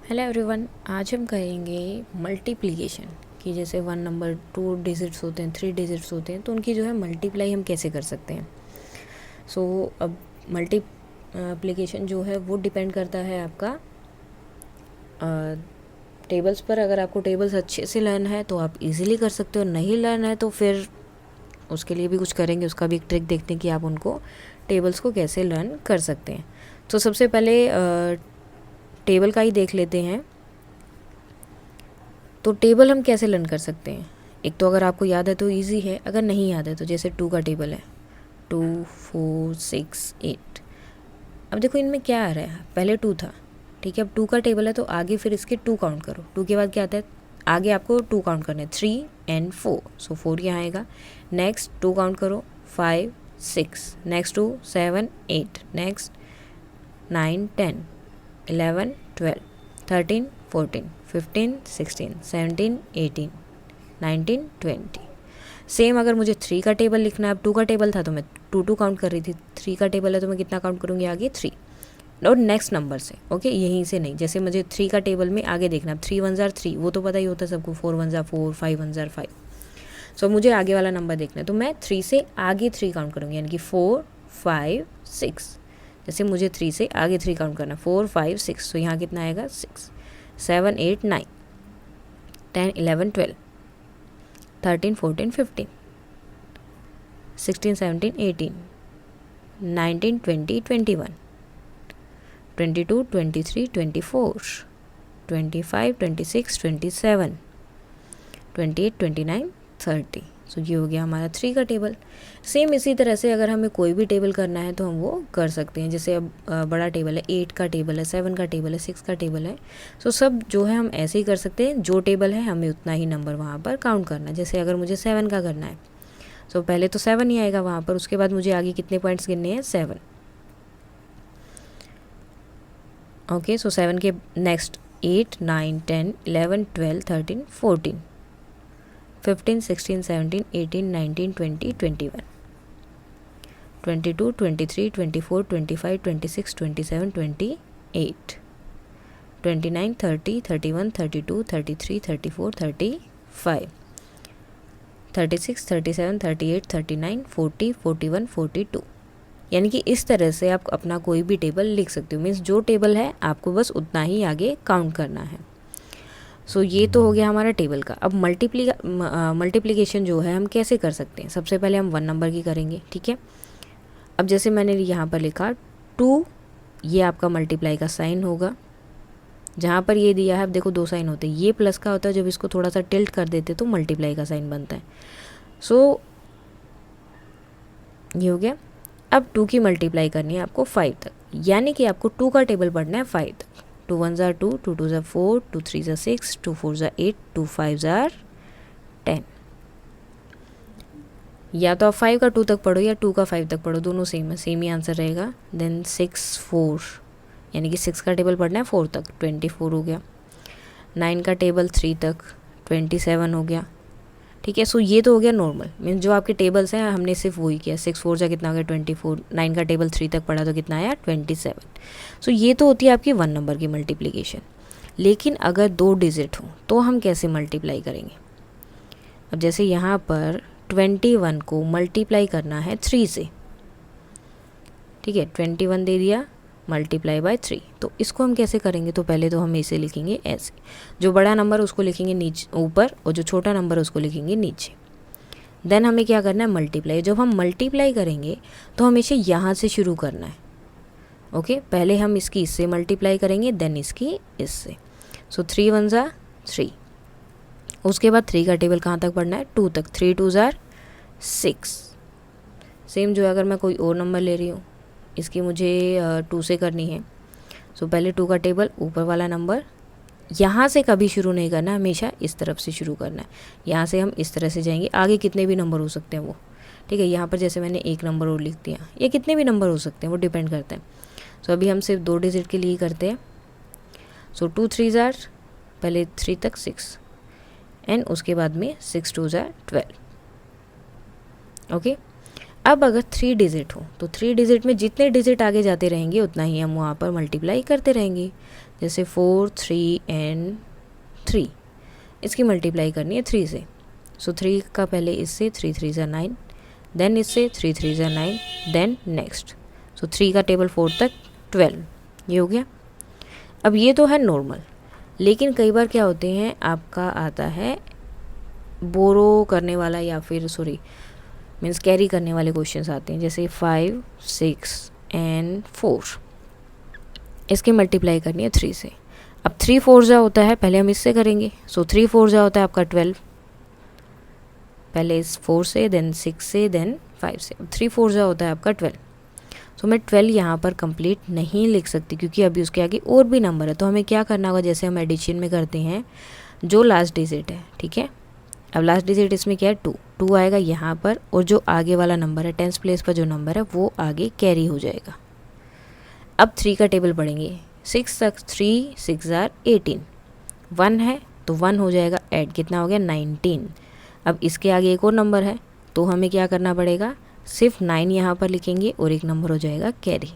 Hello everyone, आज हम करेंगे मल्टीप्लिकेशन कि जैसे वन नंबर 2 डिजिट्स होते हैं, 3 डिजिट्स होते हैं, तो उनकी जो है मल्टीप्लाई हम कैसे कर सकते हैं। अब मल्टीप्लिकेशन जो है वो डिपेंड करता है आपका टेबल्स पर। अगर आपको टेबल्स अच्छे से लर्न है तो आप इजीली कर सकते हो, नहीं लर्न है तो फिर उसके लिए भी कुछ करेंगे, उसका भी एक ट्रिक देखते हैं कि आप उनको टेबल्स को कैसे लर्न कर सकते हैं। तो सबसे पहले टेबल का ही देख लेते हैं। तो टेबल हम कैसे लर्न कर सकते हैं। एक तो अगर आपको याद है तो इजी है, अगर नहीं याद है तो जैसे 2 का टेबल है, 2 4 6 8। अब देखो इनमें क्या आ रहा है, पहले 2 था, ठीक है। अब 2 का टेबल है तो आगे फिर इसके 2 काउंट करो। 2 के बाद क्या आता है, आगे आपको 2 काउंट करना है, 3 एंड 4, सो 4 यहाँ आएगा। नेक्स्ट 2 काउंट करो, 5 6, नेक्स्ट 2 7 8, नेक्स्ट 9 10 11 12 13 14 15 16 17 18 19 20। सेम अगर मुझे 3 का टेबल लिखना है, अब 2 का टेबल था तो मैं 2 काउंट कर रही थी, 3 का टेबल है तो मैं कितना काउंट करूँगी आगे, 3, और नेक्स्ट नंबर से, ओके, यहीं से नहीं। जैसे मुझे 3 का टेबल में आगे देखना है, 3 1 3, वो तो पता ही होता है सबको, 4 1 4, 5 1 5। सो मुझे आगे वाला नंबर देखना है तो मैं 3 से आगे 3 काउंट करूँगी, यानी कि 4 5 6। जैसे मुझे 3 से आगे 3 काउंट करना है, 4 5 6, तो यहाँ कितना आएगा, 6 7 8 9 10 11 12 13 14 15 16 17 18 19 20 21 22 23 24 25 26 27 28 29 30। सो ये हो गया हमारा 3 का टेबल। सेम इसी तरह से अगर हमें कोई भी टेबल करना है तो हम वो कर सकते हैं। जैसे अब बड़ा टेबल है, 8 का टेबल है, 7 का टेबल है, 6 का टेबल है। सो सब जो है हम ऐसे ही कर सकते हैं, जो टेबल है हमें उतना ही नंबर वहाँ पर काउंट करना है। जैसे अगर मुझे 7 का करना है, सो पहले तो 7 ही आएगा वहाँ पर, उसके बाद मुझे आगे कितने पॉइंट्स गिनने हैं, 7, ओके। सो 7 के नेक्स्ट 8 9 10 11 12 13 14 15 16 17 18 19 20 21 22 23 24 25 26 27 28 29 30 31 32 33 34 35 36 37 38 39 40 41 42। यानी कि इस तरह से आप अपना कोई भी टेबल लिख सकते हो। मीन्स जो टेबल है आपको बस उतना ही आगे काउंट करना है। सो ये तो हो गया हमारा टेबल का। अब मल्टीप्लिकेशन जो है हम कैसे कर सकते हैं। सबसे पहले हम 1 नंबर की करेंगे, ठीक है। अब जैसे मैंने यहाँ पर लिखा 2, ये आपका मल्टीप्लाई का साइन होगा। जहाँ पर ये दिया है, अब देखो 2 साइन होते हैं, ये प्लस का होता है, जब इसको थोड़ा सा टिल्ट कर देते तो मल्टीप्लाई का साइन बनता है। सो ये हो गया। अब 2 की मल्टीप्लाई करनी है आपको 5 तक, यानी कि आपको 2 का टेबल पढ़ना है 5 तक। 2 1 2, 2 2 4, 2 3 6, 2 4 8, 2 5 10। या तो आप 5 का 2 तक पढ़ो या 2 का 5 तक पढ़ो, दोनों सेम है, सेम ही आंसर रहेगा। देन 6 4, यानी कि 6 का टेबल पढ़ना है 4 तक, 24 हो गया। 9 का टेबल 3 तक, 27 हो गया, ठीक है। सो ये तो हो गया नॉर्मल, मीन्स जो आपके टेबल्स हैं हमने सिर्फ वही किया। 6 4 जा कितना हो गया, 24। 9 का टेबल 3 तक पढ़ा तो कितना आया, 27। सो ये तो होती है आपकी 1 नंबर की मल्टीप्लिकेशन। लेकिन अगर 2 डिजिट हो तो हम कैसे मल्टीप्लाई करेंगे। अब जैसे यहाँ पर 21 को मल्टीप्लाई करना है 3 से, ठीक है। 21 दे दिया, मल्टीप्लाई बाय 3, तो इसको हम कैसे करेंगे। तो पहले तो हम इसे लिखेंगे ऐसे, जो बड़ा नंबर उसको लिखेंगे नीचे ऊपर, और जो छोटा नंबर उसको लिखेंगे नीचे। देन हमें क्या करना है, मल्टीप्लाई। जब हम मल्टीप्लाई करेंगे तो हमेशा यहाँ से शुरू करना है, ओके। पहले हम इसकी इससे मल्टीप्लाई करेंगे, देन इसकी इससे। सो 3 1 3, उसके बाद 3 का टेबल कहाँ तक पढ़ना है, 2 तक। 3 2 6। सेम जो है अगर मैं कोई और नंबर ले रही हूँ, इसकी मुझे 2 से करनी है। सो पहले 2 का टेबल, ऊपर वाला नंबर, यहाँ से कभी शुरू नहीं करना, हमेशा इस तरफ से शुरू करना है। यहाँ से हम इस तरह से जाएंगे, आगे कितने भी नंबर हो सकते हैं वो, ठीक है। यहाँ पर जैसे मैंने 1 नंबर और लिख दिया, ये कितने भी नंबर हो सकते हैं, वो डिपेंड करता है। सो अभी हम सिर्फ 2 डिजिट के लिए करते हैं। सो 2 3 पहले 3 तक 6, एंड उसके बाद में 6 2 12, ओके। अब अगर 3 डिजिट हो तो 3 डिजिट में जितने डिजिट आगे जाते रहेंगे उतना ही हम वहाँ पर मल्टीप्लाई करते रहेंगे। जैसे 4, 3 एंड 3, इसकी मल्टीप्लाई करनी है 3 से। सो 3 का पहले इससे 3 3 ज़ा 9, देन इससे 3 3 ज़ा 9, देन नेक्स्ट। सो 3 का टेबल 4 तक 12, ये हो गया। अब ये तो है नॉर्मल, लेकिन कई बार क्या होते हैं, आपका आता है बोरो करने वाला या फिर सॉरी मीन्स कैरी करने वाले क्वेश्चंस आते हैं, जैसे 5, 6 एंड 4, इसकी मल्टीप्लाई करनी है 3 से। अब 3 4 जा होता है, पहले हम इससे करेंगे। सो 3 4 जा होता है आपका 12, पहले इस 4 से, देन 6 से, देन 5 से। अब 3 4 जा होता है आपका 12। सो मैं 12 यहाँ पर कंप्लीट नहीं लिख सकती क्योंकि अभी उसके आगे और भी नंबर है। तो हमें क्या करना होगा, जैसे हम एडिशन में करते हैं, जो लास्ट डिजिट है, ठीक है। अब लास्ट डिजिट इसमें क्या है, 2 आएगा यहाँ पर, और जो आगे वाला नंबर है 10th प्लेस पर जो नंबर है वो आगे कैरी हो जाएगा। अब 3 का टेबल पढ़ेंगे, 6 तक 3 6 जार 18, 1 है तो 1 हो जाएगा ऐड, कितना हो गया 19। अब इसके आगे एक और नंबर है तो हमें क्या करना पड़ेगा, सिर्फ 9 यहाँ पर लिखेंगे और एक नंबर हो जाएगा कैरी।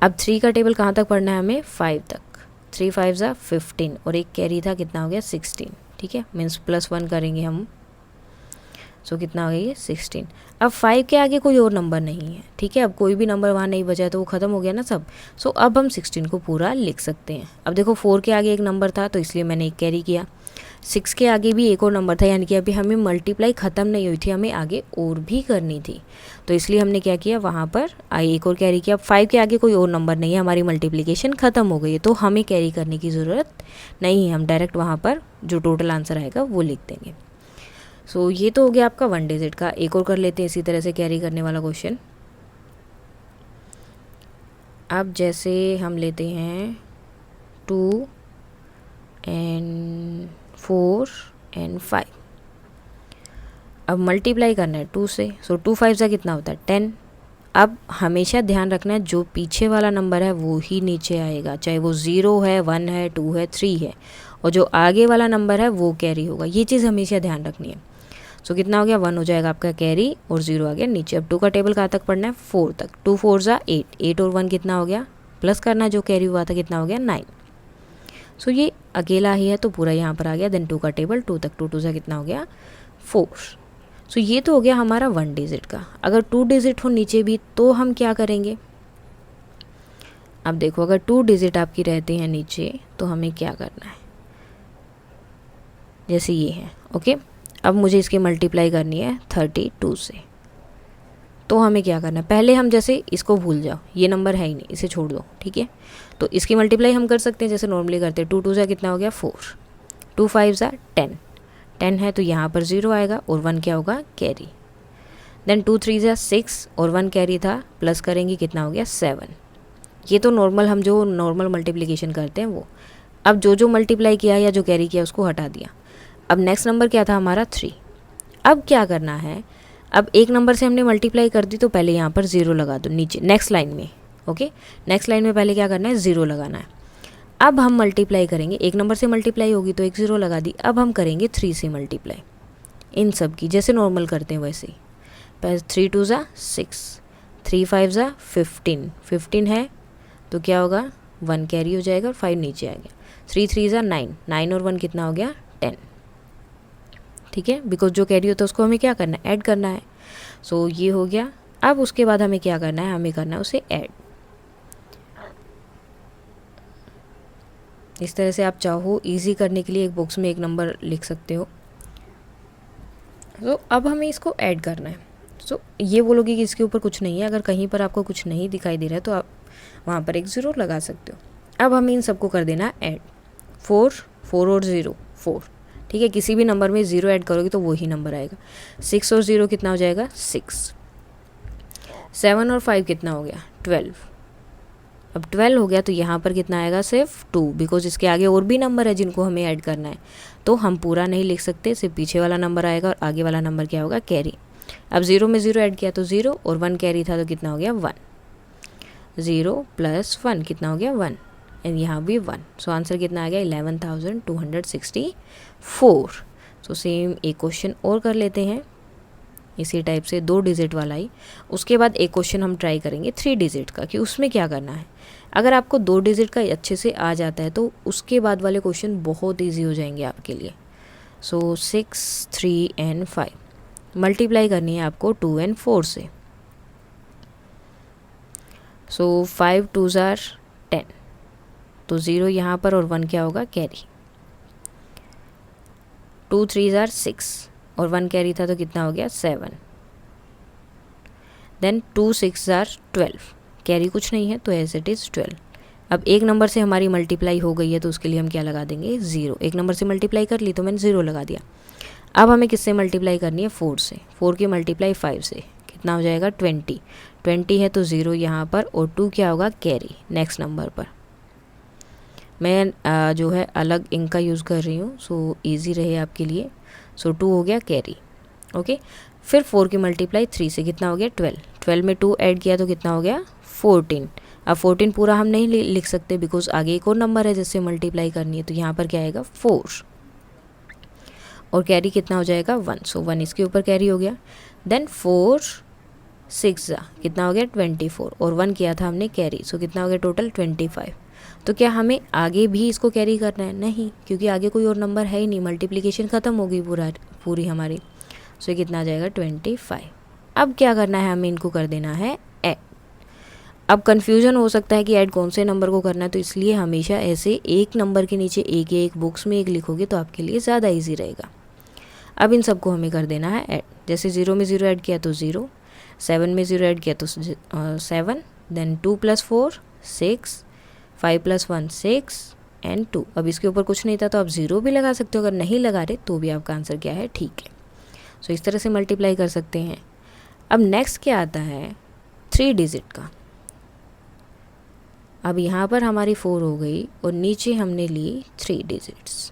अब 3 का टेबल कहाँ तक पढ़ना है हमें, 5 तक, 3 5 ज़ा 15 और एक कैरी था, कितना हो गया 16, ठीक है। मीन्स +1 करेंगे हम, सो कितना हो गया ये 16। अब 5 के आगे कोई और नंबर नहीं है, ठीक है। अब कोई भी नंबर वहाँ नहीं बचा है तो वो ख़त्म हो गया ना सब। सो अब हम 16 को पूरा लिख सकते हैं। अब देखो 4 के आगे एक नंबर था तो इसलिए मैंने एक कैरी किया, 6 के आगे भी एक और नंबर था, यानी कि अभी हमें मल्टीप्लाई ख़त्म नहीं हुई थी, हमें आगे और भी करनी थी, तो इसलिए हमने क्या किया, वहाँ पर एक और कैरी किया। अब 5 के आगे कोई और नंबर नहीं है, हमारी मल्टीप्लिकेशन ख़त्म हो गई है, तो हमें कैरी करने की ज़रूरत नहीं है, हम डायरेक्ट वहाँ पर जो टोटल आंसर आएगा वो लिख देंगे। सो ये तो हो गया आपका 1 डिजिट का। एक और कर लेते हैं इसी तरह से कैरी करने वाला क्वेश्चन। अब जैसे हम लेते हैं 2 एंड 4 एंड 5, अब मल्टीप्लाई करना है 2 से। सो 2 5 ज़ा कितना होता है 10। अब हमेशा ध्यान रखना है जो पीछे वाला नंबर है वो ही नीचे आएगा, चाहे वो 0 है, 1 है, 2 है, 3 है, और जो आगे वाला नंबर है वो कैरी होगा, ये चीज़ हमेशा ध्यान रखनी है। सो कितना हो गया, 1 हो जाएगा आपका कैरी और 0 आ गया नीचे। अब 2 का टेबल कहाँ तक पढ़ना है, 4 तक, 2 4 ज़ा 8, 8 और 1 कितना हो गया, प्लस करना जो कैरी हुआ था, कितना हो गया 9। सो ये अकेला ही है तो पूरा यहाँ पर आ गया। देन 2 का टेबल 2 तक, 2 2 ज़ा कितना हो गया 4। सो ये तो हो गया हमारा 1 डिजिट का। अगर 2 डिजिट हो नीचे भी तो हम क्या करेंगे, अब देखो अगर 2 डिजिट आपकी रहते हैं नीचे तो हमें क्या करना है, जैसे ये है, ओके। अब मुझे इसकी मल्टीप्लाई करनी है 32 से, तो हमें क्या करना है, पहले हम जैसे इसको भूल जाओ, ये नंबर है ही नहीं, इसे छोड़ दो, ठीक है। तो इसकी मल्टीप्लाई हम कर सकते हैं जैसे नॉर्मली करते हैं, 2 2 ज़ा कितना हो गया 4, 2 5 ज़ा 10, 10 है तो यहाँ पर 0 आएगा और 1 क्या होगा कैरी। देन 2 3 ज़ा 6 और 1 कैरी था, प्लस करेंगे कितना हो गया 7। ये तो नॉर्मल हम जो नॉर्मल मल्टीप्लिकेशन करते हैं वो। अब जो मल्टीप्लाई किया या जो कैरी किया उसको हटा दिया। अब नेक्स्ट नंबर क्या था हमारा 3। अब क्या करना है, अब एक नंबर से हमने मल्टीप्लाई कर दी तो पहले यहाँ पर 0 लगा दो नीचे नेक्स्ट लाइन में, ओके। नेक्स्ट लाइन में पहले क्या करना है, 0 लगाना है। अब हम मल्टीप्लाई करेंगे, एक नंबर से मल्टीप्लाई होगी तो एक 0 लगा दी। अब हम करेंगे 3 से मल्टीप्लाई, इन सब की जैसे नॉर्मल करते हैं वैसे ही। पहले 3 2 ज़ा 6, 3 5 ज़ा 15, 15 है तो क्या होगा 1 कैरी हो जाएगा और 5 नीचे आ गया। 3 3 ज़ा 9, 9 और 1 कितना हो गया 10, ठीक है। बिकॉज जो कैरी होता है उसको हमें क्या करना है, ऐड करना है। सो ये हो गया। अब उसके बाद हमें क्या करना है, हमें करना है उसे ऐड। इस तरह से आप चाहो इजी करने के लिए एक बॉक्स में एक नंबर लिख सकते हो। तो अब हमें इसको ऐड करना है। सो ये बोलोगे कि इसके ऊपर कुछ नहीं है, अगर कहीं पर आपको कुछ नहीं दिखाई दे रहा है तो आप वहाँ पर एक 0 लगा सकते हो। अब हमें इन सबको कर देना है ऐड, 4 4 और 0 4, ठीक है। किसी भी नंबर में 0 ऐड करोगे तो वही नंबर आएगा। 6 और 0 कितना हो जाएगा 6, 7 और 5 कितना हो गया 12। अब 12 हो गया तो यहाँ पर कितना आएगा सिर्फ 2, बिकॉज इसके आगे और भी नंबर है जिनको हमें ऐड करना है, तो हम पूरा नहीं लिख सकते, सिर्फ पीछे वाला नंबर आएगा और आगे वाला नंबर क्या होगा कैरी। अब 0 में 0 ऐड किया तो 0 और 1 कैरी था तो कितना हो गया 1, 0 + 1 कितना हो गया 1, एंड यहाँ भी 1। सो आंसर कितना आ गया 11,264। सो सेम एक क्वेश्चन और कर लेते हैं इसी टाइप से 2 डिजिट वाला ही। उसके बाद एक क्वेश्चन हम ट्राई करेंगे 3 डिजिट का कि उसमें क्या करना है। अगर आपको 2 डिजिट का अच्छे से आ जाता है तो उसके बाद वाले क्वेश्चन बहुत ईजी हो जाएंगे आपके लिए। सो 6, 3 एंड 5 मल्टीप्लाई करनी है आपको 2 एंड 4 से। सो 5 2s are 10, तो 0 यहाँ पर और 1 क्या होगा, कैरी। 2 3s are 6 और 1 कैरी था तो कितना हो गया, 7। देन 2 6s are 12, कैरी कुछ नहीं है तो एज इट इज़ 12। अब एक नंबर से हमारी मल्टीप्लाई हो गई है तो उसके लिए हम क्या लगा देंगे, 0। एक नंबर से मल्टीप्लाई कर ली तो मैंने 0 लगा दिया। अब हमें किससे मल्टीप्लाई करनी है, 4 से। 4 की मल्टीप्लाई 5 से कितना हो जाएगा, 20। 20 है तो 0 यहाँ पर और 2 क्या होगा, कैरी नेक्स्ट नंबर पर। मैं जो है अलग इंक का यूज़ कर रही हूँ सो इजी रहे आपके लिए। सो 2 हो गया कैरी, ओके। फिर 4 की मल्टीप्लाई 3 से कितना हो गया, 12। 12 में 2 ऐड किया तो कितना हो गया, 14। अब 14 पूरा हम नहीं लिख सकते बिकॉज आगे एक और नंबर है जिससे मल्टीप्लाई करनी है, तो यहाँ पर क्या आएगा, 4 और कैरी कितना हो जाएगा, 1। सो 1 इसके ऊपर कैरी हो गया। देन 4 6 कितना हो गया, 24 और 1 किया था हमने कैरी, सो कितना हो गया टोटल, 25। तो क्या हमें आगे भी इसको कैरी करना है, नहीं, क्योंकि आगे कोई और नंबर है ही नहीं, मल्टीप्लिकेशन ख़त्म हो गई पूरी हमारी। सो कितना आ जाएगा, 25। अब क्या करना है, हमें इनको कर देना है ऐड। अब कन्फ्यूजन हो सकता है कि ऐड कौन से नंबर को करना है, तो इसलिए हमेशा ऐसे एक नंबर के नीचे एक या एक बॉक्स में एक लिखोगे तो आपके लिए ज़्यादा ईजी रहेगा। अब इन सबको हमें कर देना है ऐड। जैसे 0 में 0 ऐड किया तो 0, 7 में 0 ऐड किया तो 7, देन 2 + 4 6, 5 + 1 6 एंड 2। अब इसके ऊपर कुछ नहीं था तो आप 0 भी लगा सकते हो, अगर नहीं लगा रहे तो भी आपका आंसर क्या है, ठीक है। सो इस तरह से मल्टीप्लाई कर सकते हैं। अब नेक्स्ट क्या आता है, 3 डिजिट का। अब यहाँ पर हमारी 4 हो गई और नीचे हमने ली 3 डिजिट्स।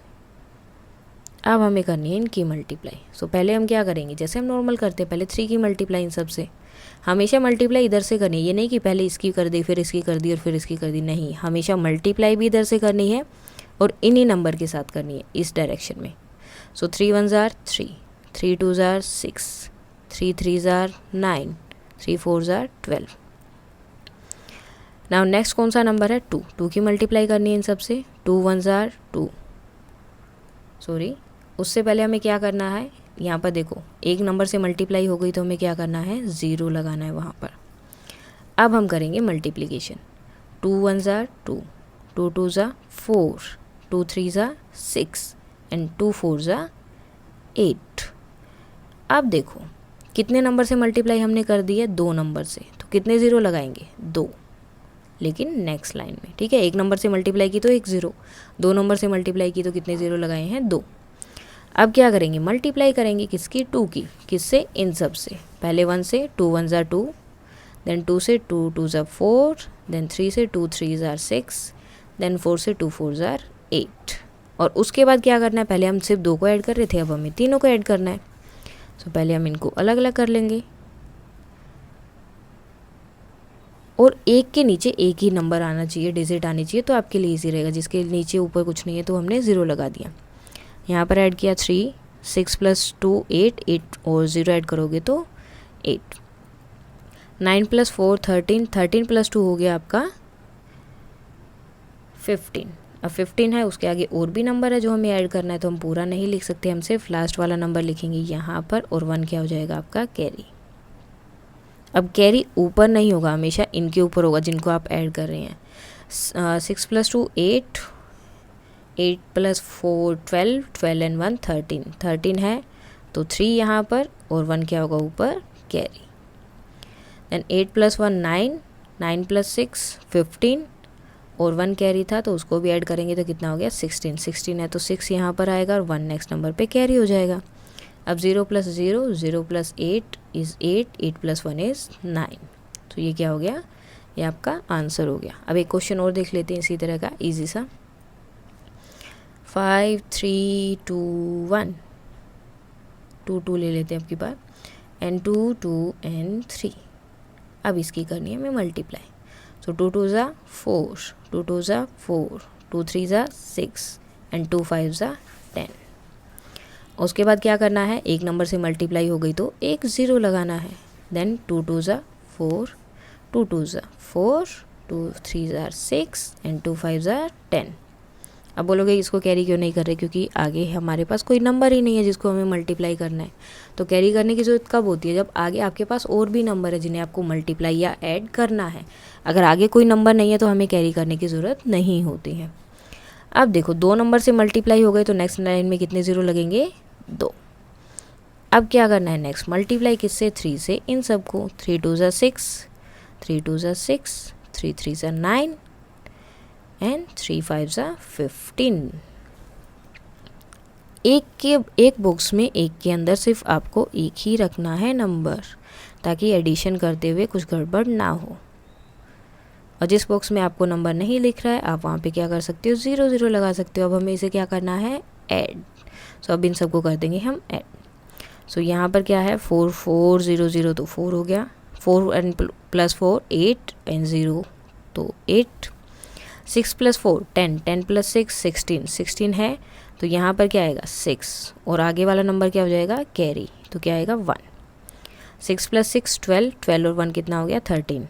अब हमें करनी है इनकी मल्टीप्लाई। सो पहले हम क्या करेंगे, जैसे हम नॉर्मल करते हैं, पहले 3 की मल्टीप्लाई इन सब से। हमेशा मल्टीप्लाई इधर से करनी है, ये नहीं कि पहले इसकी कर दी फिर इसकी कर दी और फिर इसकी कर दी, नहीं, हमेशा मल्टीप्लाई भी इधर से करनी है और इन्हीं नंबर के साथ करनी है, इस डायरेक्शन में। सो 3 1s are 3, 3 2s are 6, 3 3s are 9, 3 4s are 12। Now next कौन सा नंबर है, 2। 2 की मल्टीप्लाई करनी है इन सब से। 2 1s are 2, सॉरी, उससे पहले हमें क्या करना है, यहाँ पर देखो एक नंबर से मल्टीप्लाई हो गई तो हमें क्या करना है, 0 लगाना है वहाँ पर। अब हम करेंगे multiplication. 2 1s are 2, 2 2s are 4, 2 3s are 6 and 2 4s are 8। अब देखो कितने नंबर से मल्टीप्लाई हमने कर दी है, 2 नंबर से, तो कितने 0 लगाएंगे, 2, लेकिन नेक्स्ट लाइन में, ठीक है। एक नंबर से मल्टीप्लाई की तो 1 0, 2 नंबर से मल्टीप्लाई की तो कितने 0 लगाए हैं, 2। अब क्या करेंगे, मल्टीप्लाई करेंगे किसकी, 2 की, किससे, इन सब से। पहले 1 से, 2 1s are 2, देन 2 से, 2 2s are 4, देन 3 से, 2 3s are 6, देन 4 से, 2 4s are 8। और उसके बाद क्या करना है, पहले हम सिर्फ 2 को ऐड कर रहे थे, अब हमें तीनों को ऐड करना है। तो पहले हम इनको अलग अलग कर लेंगे और एक के नीचे एक ही नंबर आना चाहिए, डिजिट आनी चाहिए, तो आपके लिए ईजी रहेगा। जिसके नीचे ऊपर कुछ नहीं है तो हमने 0 लगा दिया। यहाँ पर ऐड किया 3, 6 + 2 8, 8 और 0 ऐड करोगे तो 8, 9 + 4 13, 13 + 2 हो गया आपका 15। अब 15 है, उसके आगे और भी नंबर है जो हमें ऐड करना है, तो हम पूरा नहीं लिख सकते, हम सिर्फ लास्ट वाला नंबर लिखेंगे यहाँ पर, और 1 क्या हो जाएगा आपका, कैरी। अब कैरी ऊपर नहीं होगा, हमेशा इनके ऊपर होगा जिनको आप ऐड कर रहे हैं। 6 + 2 8, 8 + 4 12, 12 एंड 1 13, 13 है तो 3 यहाँ पर और 1 क्या होगा ऊपर, कैरी। देन 8 + 1 9, 9 + 6 15 और 1 कैरी था तो उसको भी ऐड करेंगे तो कितना हो गया, 16, 16 है तो 6 यहाँ पर आएगा और 1 नेक्स्ट नंबर पे कैरी हो जाएगा। अब 0 + 0, 0 + 8 इज़ 8, 8 + 1 इज़ 9। तो ये क्या हो गया, ये आपका आंसर हो गया। अब एक क्वेश्चन और देख लेते हैं इसी तरह का ईजी सा। 5 3 2 1, 2 2 ले लेते हैं आपकी बात, एंड 2 2 एंड 3। अब इसकी करनी है हमें multiply. So 2 2s are 4, 2 2s are 4, 2 3s are 6 and 2 5s are 10। उसके बाद क्या करना है, एक नंबर से मल्टीप्लाई हो गई तो एक 0 लगाना है। Then 2 2s are 4, 2 2s are 4, 2 3 tsar 6 and 2 5 ज़ार 10। अब बोलोगे इसको कैरी क्यों नहीं कर रहे, क्योंकि आगे हमारे पास कोई नंबर ही नहीं है जिसको हमें मल्टीप्लाई करना है। तो कैरी करने की ज़रूरत कब होती है, जब आगे आपके पास और भी नंबर है जिन्हें आपको मल्टीप्लाई या ऐड करना है। अगर आगे कोई नंबर नहीं है तो हमें कैरी करने की ज़रूरत नहीं होती है। अब देखो 2 नंबर से मल्टीप्लाई हो गए तो नेक्स्ट लाइन में कितने ज़ीरो लगेंगे, 2। अब क्या करना है, नेक्स्ट मल्टीप्लाई किससे, 3 से, इन सबको। 3 2 ज़ा 6, 3 2 ज़ा 6, 3 3 ज़ा 9 एंड 3 5 ज़ा 15। एक बॉक्स में एक के अंदर सिर्फ आपको एक ही रखना है नंबर, ताकि एडिशन करते हुए कुछ गड़बड़ ना हो। और जिस बॉक्स में आपको नंबर नहीं लिख रहा है आप वहाँ पे क्या कर सकते हो, 0 0 लगा सकते हो। अब हमें इसे क्या करना है, ऐड। सो अब इन सबको कर देंगे हम ऐड। सो यहाँ पर क्या है, 4 4 0 0 तो 4 हो गया, 4 एंड प्लस 4 8 एंड 0 तो 8, 6 प्लस 4 10, 10 प्लस 6 16, 16 है तो यहाँ पर क्या आएगा 6, और आगे वाला नंबर क्या हो जाएगा, कैरी, तो क्या आएगा 1। 6 प्लस 6 12, 12 और 1 कितना हो गया 13,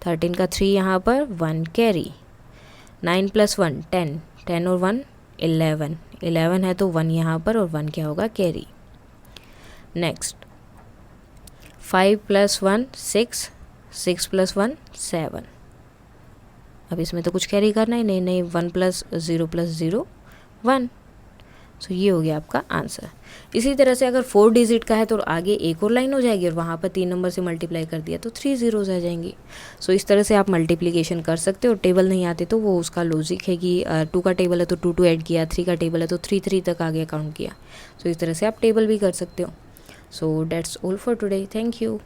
13 का 3 यहाँ पर 1 कैरी। 9 प्लस 1 10, 10 और 1 11, 11 है तो 1 यहाँ पर और 1 क्या होगा, कैरी। Next 5 plus 1 6, 6 plus 1 7। अब इसमें तो कुछ कैरी करना ही नहीं, 1 प्लस 0 प्लस 0 1। सो ये हो गया आपका आंसर। इसी तरह से अगर 4 डिजिट का है तो आगे एक और लाइन हो जाएगी और वहाँ पर 3 नंबर से मल्टीप्लाई कर दिया तो 3 ज़ीरोज़ आ जाएंगी। सो इस तरह से आप मल्टीप्लिकेशन कर सकते हो। टेबल नहीं आते तो वो उसका लॉजिक है कि 2 का टेबल है तो 2 2 ऐड किया, 3 का टेबल है तो 3 3 तक आगे काउंट किया। सो इस तरह से आप टेबल भी कर सकते हो। So that's all for today, thank you.